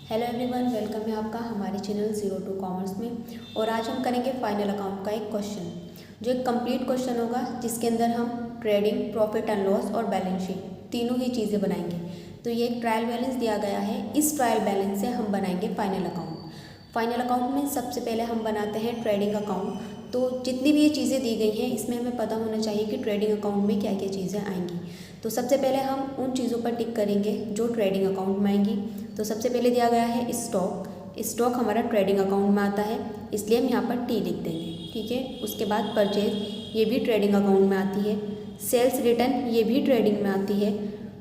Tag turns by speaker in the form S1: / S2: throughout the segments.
S1: Hello everyone, welcome है आपका हमारे चैनल जीरो टू कॉमर्स में। और आज हम करेंगे फाइनल अकाउंट का एक क्वेश्चन, जो एक कंप्लीट क्वेश्चन होगा जिसके अंदर हम ट्रेडिंग, प्रॉफिट एंड लॉस और बैलेंस शीट तीनों ही चीज़ें बनाएंगे। तो ये एक ट्रायल बैलेंस दिया गया है, इस ट्रायल बैलेंस से हम बनाएंगे फाइनल अकाउंट। फाइनल अकाउंट में सबसे पहले हम बनाते हैं ट्रेडिंग अकाउंट। तो जितनी भी ये चीज़ें दी गई हैं इसमें हमें पता होना चाहिए कि ट्रेडिंग अकाउंट में क्या क्या चीज़ें आएंगी। तो सबसे पहले हम उन चीज़ों पर टिक करेंगे जो ट्रेडिंग अकाउंट में आएंगी। तो सबसे पहले दिया गया है स्टॉक हमारा ट्रेडिंग अकाउंट में आता है, इसलिए हम यहाँ पर टी लिख देंगे, ठीक है। उसके बाद परचेज, ये भी ट्रेडिंग अकाउंट में आती है। सेल्स रिटर्न, ये भी ट्रेडिंग में आती है।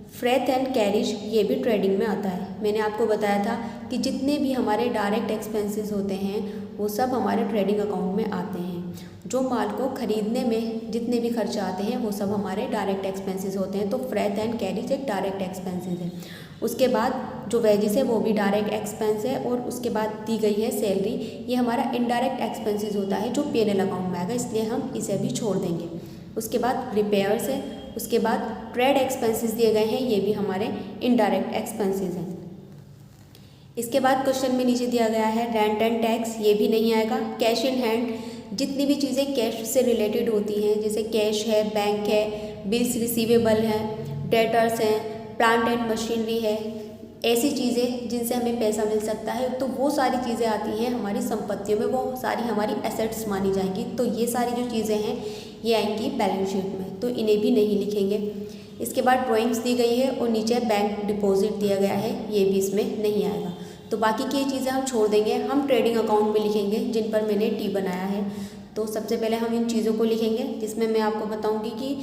S1: फ्रेट एंड कैरिज, ये भी ट्रेडिंग में आता है। मैंने आपको बताया था कि जितने भी हमारे डायरेक्ट एक्सपेंसेस होते हैं वो सब हमारे ट्रेडिंग अकाउंट में आते हैं। जो माल को खरीदने में जितने भी खर्चे आते हैं वो सब हमारे डायरेक्ट एक्सपेंसेस होते हैं। तो फ्रेट एंड कैरिज एक डायरेक्ट एक्सपेंसेस है। उसके बाद जो वेजेस है वो भी डायरेक्ट एक्सपेंस है। और उसके बाद दी गई है सैलरी, ये हमारा इनडायरेक्ट एक्सपेंसेस होता है जो पीएनएल अकाउंट में आएगा, इसलिए हम इसे भी छोड़ देंगे। उसके बाद रिपेयर्स है। उसके बाद ट्रेड एक्सपेंसेस दिए गए हैं, ये भी हमारे इनडायरेक्ट एक्सपेंसेस हैं। इसके बाद क्वेश्चन में नीचे दिया गया है रेंट एंड टैक्स, ये भी नहीं आएगा। कैश इन हैंड, जितनी भी चीज़ें कैश से रिलेटेड होती हैं, जैसे कैश है, बैंक है, बिल्स रिसीवेबल हैं, डेटर्स हैं, प्लांट एंड मशीनरी है, ऐसी चीज़ें जिनसे हमें पैसा मिल सकता है, तो वो सारी चीज़ें आती हैं हमारी संपत्तियों में, वो सारी हमारी एसेट्स मानी जाएंगी। तो ये सारी जो चीज़ें हैं ये आएंगी बैलेंस शीट में, तो इन्हें भी नहीं लिखेंगे। इसके बाद ड्राइंग्स दी गई है और नीचे बैंक डिपॉजिट दिया गया है, ये भी इसमें नहीं आएगा। तो बाकी की चीज़ें हम छोड़ देंगे, हम ट्रेडिंग अकाउंट में लिखेंगे जिन पर मैंने टी बनाया है। तो सबसे पहले हम इन चीज़ों को लिखेंगे, जिसमें मैं आपको बताऊंगी कि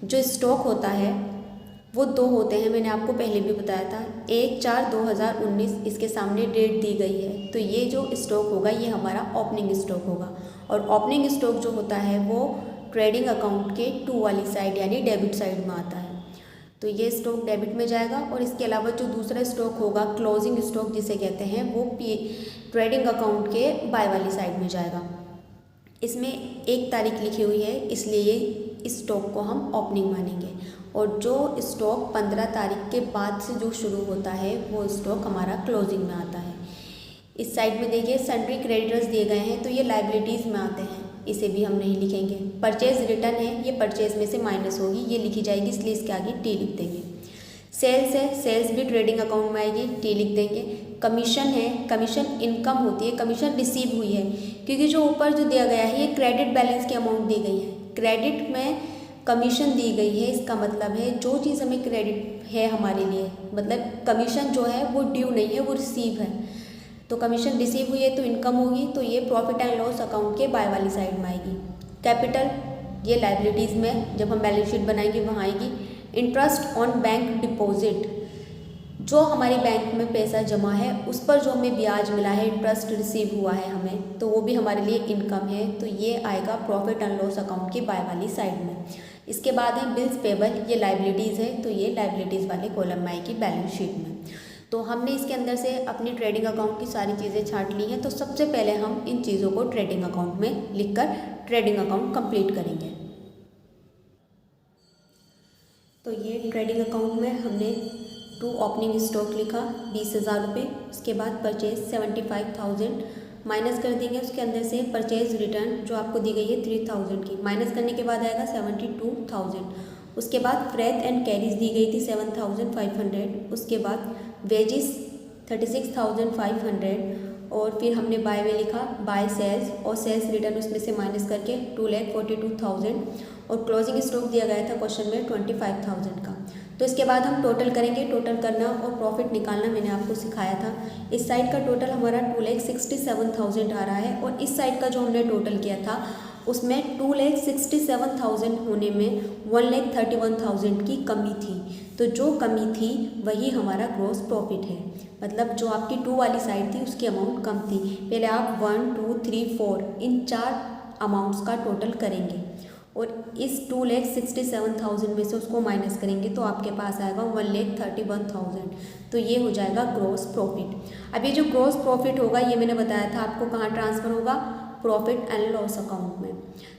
S1: जो स्टॉक होता है वो दो होते हैं, मैंने आपको पहले भी बताया था। 1/4/2019 इसके सामने डेट दी गई है, तो ये जो स्टॉक होगा ये हमारा ओपनिंग स्टॉक होगा। और ओपनिंग स्टॉक जो होता है वो ट्रेडिंग अकाउंट के टू वाली साइड यानी डेबिट साइड में आता है, तो ये स्टॉक डेबिट में जाएगा। और इसके अलावा जो दूसरा स्टॉक होगा क्लोजिंग स्टॉक जिसे कहते हैं, वो ट्रेडिंग अकाउंट के बाय वाली साइड में जाएगा। इसमें 1 तारीख लिखी हुई है, इसलिए इस स्टॉक को हम ओपनिंग मानेंगे। और जो स्टॉक 15 तारीख के बाद से जो शुरू होता है वो स्टॉक हमारा क्लोजिंग में आता है। इस साइड में देखिए सन्ड्री क्रेडिटर्स दिए गए हैं, तो ये लाइबिलिटीज़ में आते हैं, इसे भी हम नहीं लिखेंगे। परचेज रिटर्न है, ये परचेज में से माइनस होगी, ये लिखी जाएगी, इसलिए इसके आगे टी लिख देंगे। सेल्स है, सेल्स भी ट्रेडिंग अकाउंट में आएगी, टी लिख देंगे। कमीशन है, कमीशन इनकम होती है, कमीशन रिसीव हुई है, क्योंकि जो ऊपर जो दिया गया है ये क्रेडिट बैलेंस की अमाउंट दी गई है, क्रेडिट में कमीशन दी गई है। इसका मतलब है जो चीज़ हमें क्रेडिट है हमारे लिए, मतलब कमीशन जो है वो ड्यू नहीं है, वो रिसीव है। तो कमीशन रिसीव हुई है तो इनकम होगी, तो ये प्रॉफिट एंड लॉस अकाउंट के बाय वाली साइड में आएगी। कैपिटल, ये लाइबिलिटीज़ में जब हम बैलेंस शीट बनाएंगे वहाँ आएगी। इंटरेस्ट ऑन बैंक डिपॉजिट, जो हमारी बैंक में पैसा जमा है उस पर जो हमें ब्याज मिला है, इंटरेस्ट रिसीव हुआ है हमें, तो वो भी हमारे लिए इनकम है, तो ये आएगा प्रॉफिट एंड लॉस अकाउंट के बाय वाली साइड में। इसके बाद है बिल्स पेबल, ये लाइबिलिटीज़ है, तो ये लाइबिलिटीज़ वाले कॉलम में आएगी बैलेंस शीट में। तो हमने इसके अंदर से अपनी ट्रेडिंग अकाउंट की सारी चीज़ें छांट ली हैं। तो सबसे पहले हम इन चीज़ों को ट्रेडिंग अकाउंट में लिखकर ट्रेडिंग अकाउंट कंप्लीट करेंगे। तो ये ट्रेडिंग अकाउंट में हमने टू ओपनिंग स्टॉक लिखा 20,000 रुपये। उसके बाद परचेज 75,000 माइनस कर देंगे, उसके अंदर से परचेज रिटर्न जो आपको दी गई है 3,000 की, माइनस करने के बाद आएगा 72,000। उसके बाद फ्रेट एंड कैरीज दी गई थी 7,500। उसके बाद वेजिस 36,500। और फिर हमने बाय में लिखा बाय सेल्स, और सेल्स रिटर्न उसमें से माइनस करके 2,42,000। और क्लोजिंग स्टॉक दिया गया था क्वेश्चन में 25,000 का। तो इसके बाद हम टोटल करेंगे, टोटल करना और प्रॉफिट निकालना मैंने आपको सिखाया था। इस साइड का टोटल हमारा 2,67,000 आ रहा है, और इस साइड का जो हमने टोटल किया था उसमें 2,67,000 होने में 1,31,000 की कमी थी। तो जो कमी थी वही हमारा ग्रॉस प्रॉफिट है, मतलब जो आपकी 2 वाली साइड थी उसकी अमाउंट कम थी। पहले आप 1, 2, 3, 4 इन 4 अमाउंट्स का टोटल करेंगे और इस 2,67,000 में से उसको माइनस करेंगे, तो आपके पास आएगा 1,31,000। तो ये हो जाएगा ग्रॉस प्रॉफिट। अब ये जो ग्रॉस प्रॉफिट होगा ये मैंने बताया था आपको कहाँ ट्रांसफ़र होगा, प्रॉफिट एंड लॉस अकाउंट में।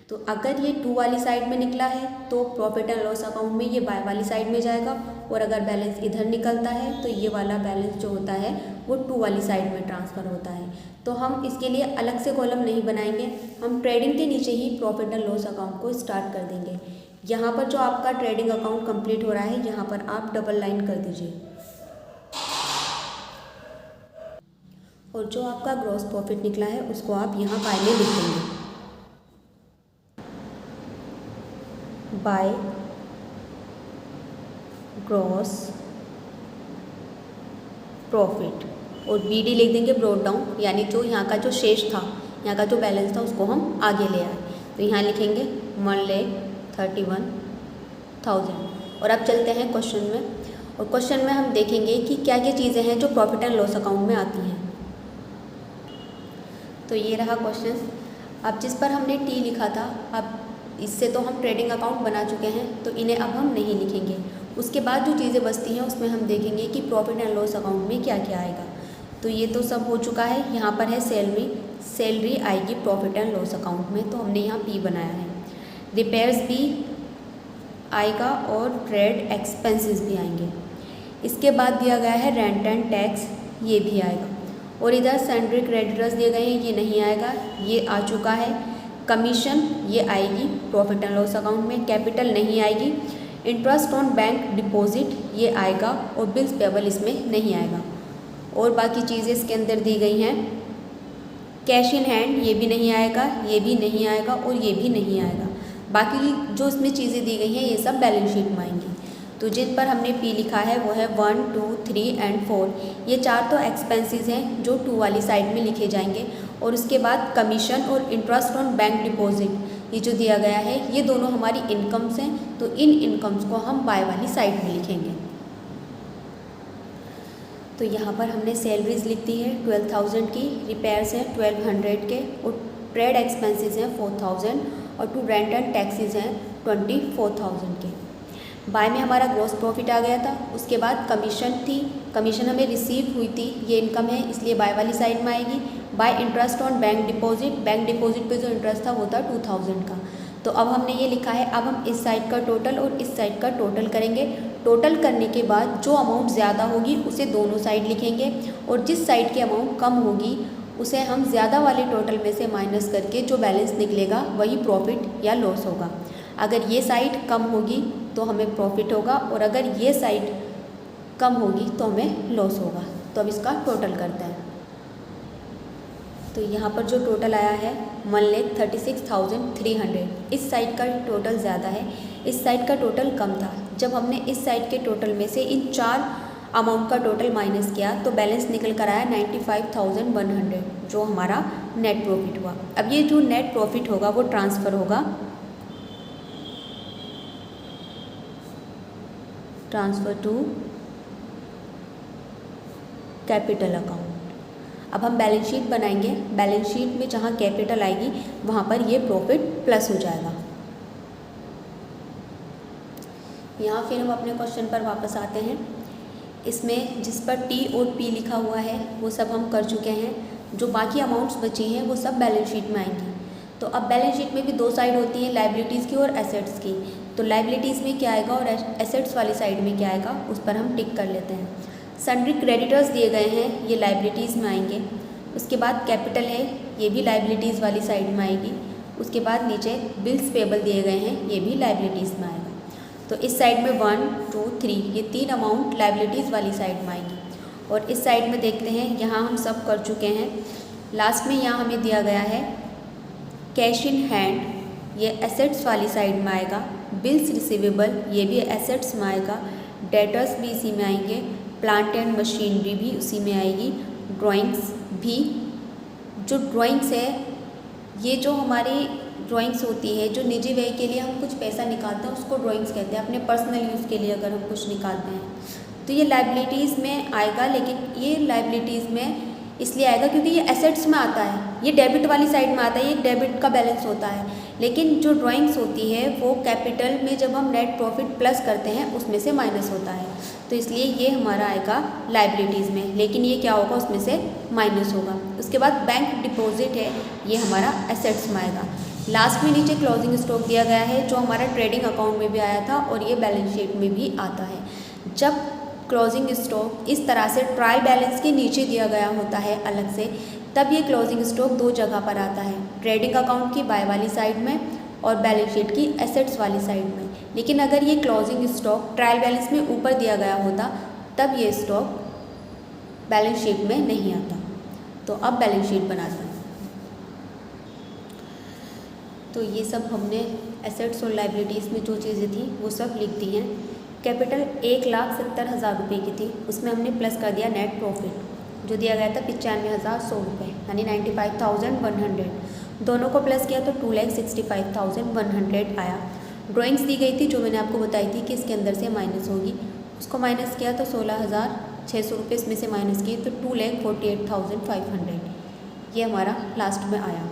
S1: तो अगर ये 2 वाली साइड में निकला है तो प्रॉफिट एंड लॉस अकाउंट में ये बाय वाली साइड में जाएगा, और अगर बैलेंस इधर निकलता है तो ये वाला बैलेंस जो होता है वो टू वाली साइड में ट्रांसफ़र होता है। तो हम इसके लिए अलग से कॉलम नहीं बनाएंगे, हम ट्रेडिंग के नीचे ही प्रॉफिट एंड लॉस अकाउंट को स्टार्ट कर देंगे। यहाँ पर जो आपका ट्रेडिंग अकाउंट कंप्लीट हो रहा है, यहाँ पर आप डबल लाइन कर दीजिए और जो आपका ग्रॉस प्रॉफिट निकला है उसको आप यहाँ बाय में लिख देंगे। बाय ग्रॉस प्रॉफिट और BD लिख देंगे ब्रॉट डाउन, यानी जो यहाँ का जो शेष था, यहाँ का जो बैलेंस था उसको हम आगे ले आए। तो यहाँ लिखेंगे 1,31,000। और अब चलते हैं क्वेश्चन में, और क्वेश्चन में हम देखेंगे कि क्या क्या चीज़ें हैं जो प्रॉफिट एंड लॉस अकाउंट में आती हैं। तो ये रहा क्वेश्चन। अब जिस पर हमने T लिखा था, अब इससे तो हम ट्रेडिंग अकाउंट बना चुके हैं, तो इन्हें अब हम नहीं लिखेंगे। उसके बाद जो चीज़ें बचती हैं उसमें हम देखेंगे कि प्रॉफिट एंड लॉस अकाउंट में क्या क्या आएगा। तो ये तो सब हो चुका है। यहाँ पर है सैलरी आएगी प्रॉफिट एंड लॉस अकाउंट में, तो हमने यहाँ P बनाया है। रिपेयर्स भी आएगा और ट्रेड एक्सपेंसेस भी आएंगे। इसके बाद दिया गया है रेंट एंड टैक्स, ये भी आएगा। और इधर सैंड्री क्रेडिटर्स दिए गए हैं, ये नहीं आएगा, ये आ चुका है। कमीशन ये आएगी प्रॉफिट एंड लॉस अकाउंट में। कैपिटल नहीं आएगी। इंटरेस्ट ऑन बैंक डिपॉजिट ये आएगा और बिल्स पेबल इसमें नहीं आएगा। और बाकी चीज़ें इसके अंदर दी गई हैं। कैश इन हैंड ये भी नहीं आएगा, ये भी नहीं आएगा और ये भी नहीं आएगा। बाकी जो इसमें चीज़ें दी गई हैं ये सब बैलेंस शीट में आएंगी। तो जिन पर हमने P लिखा है वो है 1, 2, 3 एंड 4। ये 4 तो एक्सपेंसेस हैं जो 2 वाली साइड में लिखे जाएंगे। और उसके बाद कमीशन और इंटरेस्ट ऑन बैंक डिपॉजिट ये जो दिया गया है, ये दोनों हमारी इनकम्स हैं, तो इन इनकम्स को हम बाय वाली साइड में लिखेंगे। तो यहाँ पर हमने सैलरीज लिख दी है 12,000 की, रिपेयर्स हैं 1,200 के, और ट्रेड एक्सपेंसेस हैं 4,000 और 2 रेंट एंड टैक्सेस हैं 24,000 के। बाय में हमारा ग्रॉस प्रॉफिट आ गया था। उसके बाद कमीशन थी, कमीशन हमें रिसीव हुई थी, ये इनकम है इसलिए बाय वाली साइड में आएगी। Bye interest on bank deposit पे जो इंटरेस्ट था वो था 2,000 का। तो अब हमने ये लिखा है, अब हम इस साइड का टोटल और इस साइड का टोटल करेंगे। टोटल करने के बाद जो अमाउंट ज़्यादा होगी उसे दोनों साइड लिखेंगे, और जिस साइड की अमाउंट कम होगी उसे हम ज़्यादा वाले टोटल में से माइनस करके जो बैलेंस निकलेगा वही प्रॉफिट या लॉस होगा। अगर ये साइड कम होगी तो हमें प्रॉफिट होगा, और अगर ये साइड कम होगी तो हमें लॉस होगा। तो अब इसका टोटल करते हैं। तो यहाँ पर जो टोटल आया है 1,36,300। इस साइड का टोटल ज़्यादा है, इस साइड का टोटल कम था। जब हमने इस साइड के टोटल में से इन 4 अमाउंट का टोटल माइनस किया तो बैलेंस निकल कर आया 95,100, जो हमारा नेट प्रॉफिट हुआ। अब ये जो नेट प्रॉफिट होगा वो ट्रांसफ़र होगा ट्रांसफ़र टू कैपिटल अकाउंट। अब हम बैलेंस शीट बनाएंगे। बैलेंस शीट में जहाँ कैपिटल आएगी वहाँ पर ये प्रॉफिट प्लस हो जाएगा। यहाँ फिर हम अपने क्वेश्चन पर वापस आते हैं। इसमें जिस पर T और P लिखा हुआ है वो सब हम कर चुके हैं। जो बाकी अमाउंट्स बची हैं वो सब बैलेंस शीट में आएंगी। तो अब बैलेंस शीट में भी 2 साइड होती हैं, लायबिलिटीज़ की और एसेट्स की। तो लायबिलिटीज़ में क्या आएगा और एसेट्स वाली साइड में क्या आएगा उस पर हम टिक कर लेते हैं। सन्ड्री क्रेडिटर्स दिए गए हैं, ये लायबिलिटीज़ में आएंगे। उसके बाद कैपिटल है, ये भी लायबिलिटीज़ वाली साइड में आएगी। उसके बाद नीचे बिल्स पेबल दिए गए हैं, ये भी लायबिलिटीज़ में आएगा। तो इस साइड में 1, 2, 3 ये 3 अमाउंट लायबिलिटीज़ वाली साइड में आएंगी। और इस साइड में देखते हैं, यहाँ हम सब कर चुके हैं। लास्ट में यहाँ हमें दिया गया है कैश इन हैंड, ये एसेट्स वाली साइड में आएगा। बिल्स रिसीवेबल ये भी एसेट्स में आएगा। डेटर्स भी इसी में आएंगे। प्लांट एंड मशीनरी भी उसी में आएगी। ड्राइंग्स भी, जो ड्राइंग्स है ये जो हमारी ड्राइंग्स होती है, जो निजी व्यय के लिए हम कुछ पैसा निकालते हैं उसको ड्राइंग्स कहते हैं। अपने पर्सनल यूज़ के लिए अगर हम कुछ निकालते हैं तो ये लायबिलिटीज़ में आएगा। लेकिन ये लायबिलिटीज़ में इसलिए आएगा क्योंकि ये एसेट्स में आता है, ये डेबिट वाली साइड में आता है, ये डेबिट का बैलेंस होता है। लेकिन जो ड्राइंग्स होती है वो कैपिटल में जब हम नेट प्रॉफिट प्लस करते हैं उसमें से माइनस होता है, तो इसलिए ये हमारा आएगा लायबिलिटीज़ में। लेकिन ये क्या होगा, उसमें से माइनस होगा। उसके बाद बैंक डिपॉजिट है, ये हमारा एसेट्स में आएगा। लास्ट में नीचे क्लोजिंग स्टॉक दिया गया है जो हमारा ट्रेडिंग अकाउंट में भी आया था और ये बैलेंस शीट में भी आता है। जब क्लोजिंग स्टॉक इस तरह से ट्रायल बैलेंस के नीचे दिया गया होता है अलग से, तब ये क्लोजिंग स्टॉक दो जगह पर आता है, ट्रेडिंग अकाउंट की बाय वाली साइड में और बैलेंस शीट की एसेट्स वाली साइड में। लेकिन अगर ये क्लोजिंग स्टॉक ट्रायल बैलेंस में ऊपर दिया गया होता तब ये स्टॉक बैलेंस शीट में नहीं आता। तो अब बैलेंस शीट बनाते हैं। तो ये सब हमने एसेट्स और लाइबिलिटीज़ में जो चीज़ें थी वो सब लिख दी हैं। कैपिटल 1,70,000 रुपये की थी, उसमें हमने प्लस कर दिया नेट प्रॉफिट जो दिया गया था 95,100 रुपये यानी 95,100। दोनों को प्लस किया तो 2,65,100 आया। ड्राइंग्स दी गई थी जो मैंने आपको बताई थी कि इसके अंदर से माइनस होगी, उसको माइनस किया तो 16,600 रुपये इसमें से माइनस किए तो 2,48,500 ये हमारा लास्ट में आया।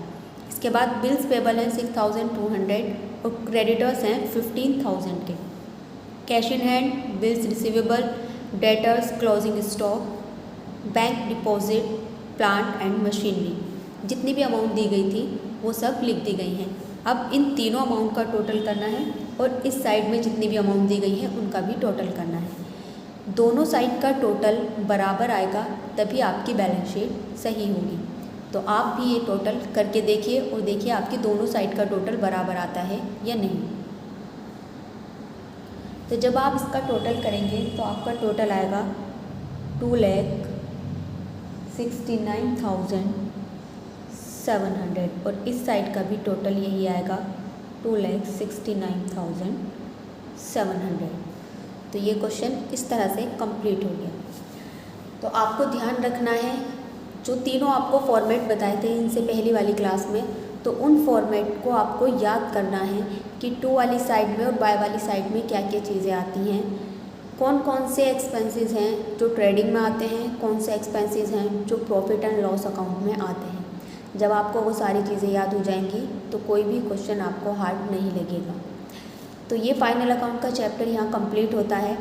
S1: इसके बाद बिल्स पेबल हैं 6,200 और क्रेडिटर्स हैं 15,000 के। Cash in hand, bills receivable, debtors, closing stock, bank deposit, plant and machinery, जितनी भी अमाउंट दी गई थी वो सब लिख दी गई हैं। अब इन तीनों अमाउंट का टोटल करना है और इस साइड में जितनी भी अमाउंट दी गई है उनका भी टोटल करना है। दोनों साइड का टोटल बराबर आएगा तभी आपकी बैलेंस शीट सही होगी। तो आप भी ये टोटल करके देखिए और देखिए आपकी दोनों साइड का टोटल बराबर आता है या नहीं। तो जब आप इसका टोटल करेंगे तो आपका टोटल आएगा 2,69,700 और इस साइड का भी टोटल यही आएगा 2,69,700। तो ये क्वेश्चन इस तरह से कंप्लीट हो गया। तो आपको ध्यान रखना है जो तीनों आपको फॉर्मेट बताए थे इनसे पहली वाली क्लास में, तो उन फॉर्मेट को आपको याद करना है कि टू वाली साइड में और बाय वाली साइड में क्या क्या चीज़ें आती हैं, कौन कौन से एक्सपेंसेस हैं जो ट्रेडिंग में आते हैं, कौन से एक्सपेंसेस हैं जो प्रॉफिट एंड लॉस अकाउंट में आते हैं। जब आपको वो सारी चीज़ें याद हो जाएंगी तो कोई भी क्वेश्चन आपको हार्ड नहीं लगेगा। तो ये फाइनल अकाउंट का चैप्टर यहाँ कंप्लीट होता है।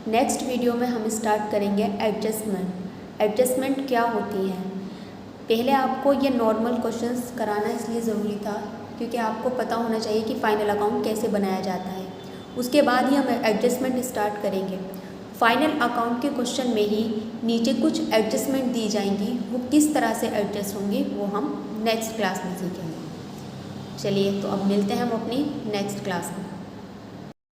S1: नेक्स्ट वीडियो में हम स्टार्ट करेंगे एडजस्टमेंट। एडजस्टमेंट क्या होती है? पहले आपको ये नॉर्मल क्वेश्चंस कराना इसलिए ज़रूरी था क्योंकि आपको पता होना चाहिए कि फाइनल अकाउंट कैसे बनाया जाता है। उसके बाद ही हम एडजस्टमेंट स्टार्ट करेंगे। फाइनल अकाउंट के क्वेश्चन में ही नीचे कुछ एडजस्टमेंट दी जाएंगी, वो किस तरह से एडजस्ट होंगे वो हम नेक्स्ट क्लास में सीखेंगे। चलिए तो अब मिलते हैं हम अपनी नेक्स्ट क्लास में।